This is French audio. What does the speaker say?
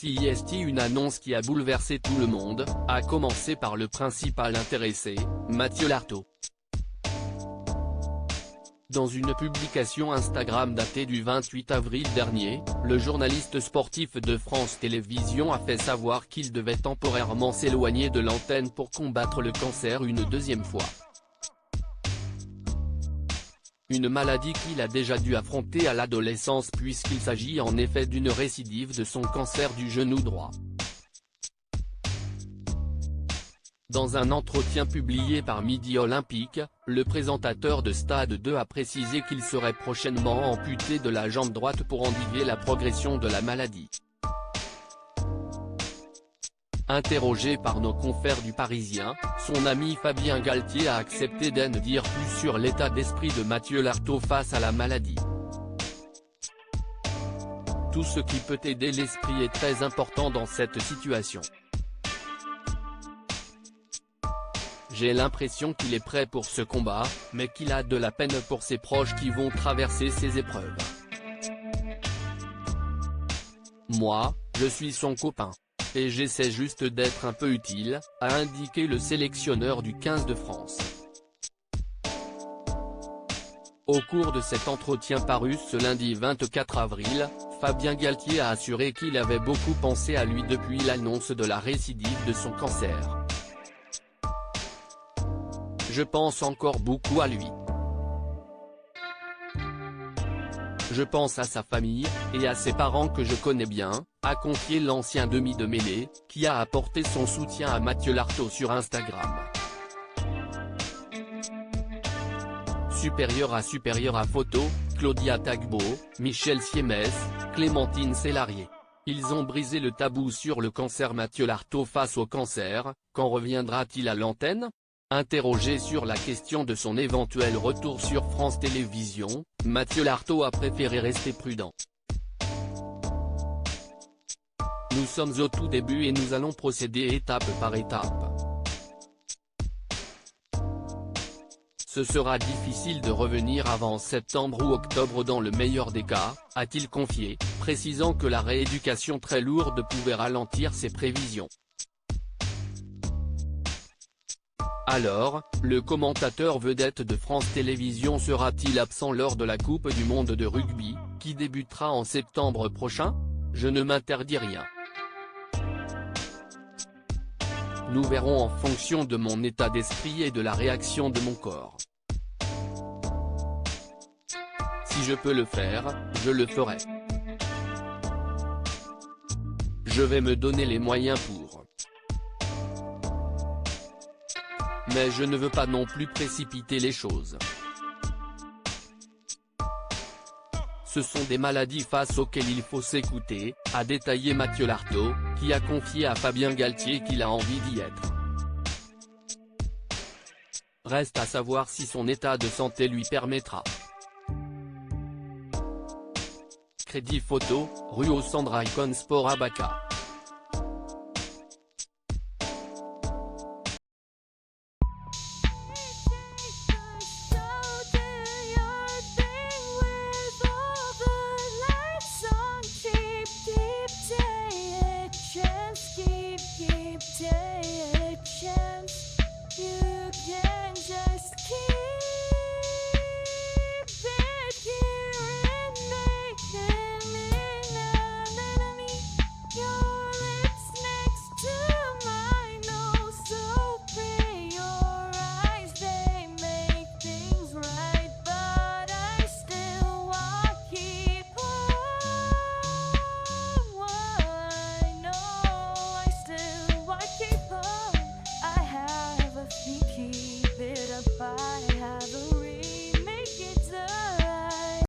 C'est une annonce qui a bouleversé tout le monde, à commencer par le principal intéressé, Mathieu Lartaud. Dans une publication Instagram datée du 28 avril dernier, le journaliste sportif de France Télévisions a fait savoir qu'il devait temporairement s'éloigner de l'antenne pour combattre le cancer une deuxième fois. Une maladie qu'il a déjà dû affronter à l'adolescence puisqu'il s'agit en effet d'une récidive de son cancer du genou droit. Dans un entretien publié par Midi Olympique, le présentateur de Stade 2 a précisé qu'il serait prochainement amputé de la jambe droite pour endiguer la progression de la maladie. Interrogé par nos confrères du Parisien, son ami Fabien Galtier a accepté d'en dire plus sur l'état d'esprit de Mathieu Lartaud face à la maladie. Tout ce qui peut aider l'esprit est très important dans cette situation. J'ai l'impression qu'il est prêt pour ce combat, mais qu'il a de la peine pour ses proches qui vont traverser ces épreuves. Moi, je suis son copain. Et j'essaie juste d'être un peu utile, a indiqué le sélectionneur du 15 de France. Au cours de cet entretien paru ce lundi 24 avril, Fabien Galtier a assuré qu'il avait beaucoup pensé à lui depuis l'annonce de la récidive de son cancer. Je pense encore beaucoup à lui. Je pense à sa famille, et à ses parents que je connais bien, a confié l'ancien demi de mêlée, qui a apporté son soutien à Mathieu Lartaud sur Instagram. Supérieur à photo, Claudia Tagbo, Michel Siemès, Clémentine Célarié. Ils ont brisé le tabou sur le cancer. Mathieu Lartaud face au cancer, quand reviendra-t-il à l'antenne ? Interrogé sur la question de son éventuel retour sur France Télévisions, Mathieu Lartaud a préféré rester prudent. Nous sommes au tout début et nous allons procéder étape par étape. Ce sera difficile de revenir avant septembre ou octobre dans le meilleur des cas, a-t-il confié, précisant que la rééducation très lourde pouvait ralentir ses prévisions. Alors, le commentateur vedette de France Télévisions sera-t-il absent lors de la Coupe du Monde de rugby, qui débutera en septembre prochain ? Je ne m'interdis rien. Nous verrons en fonction de mon état d'esprit et de la réaction de mon corps. Si je peux le faire, je le ferai. Je vais me donner les moyens pour. Mais je ne veux pas non plus précipiter les choses. Ce sont des maladies face auxquelles il faut s'écouter, a détaillé Mathieu Lartaud, qui a confié à Fabien Galtier qu'il a envie d'y être. Reste à savoir si son état de santé lui permettra. Crédit photo, rue au Sandra Icon Sport Abaca.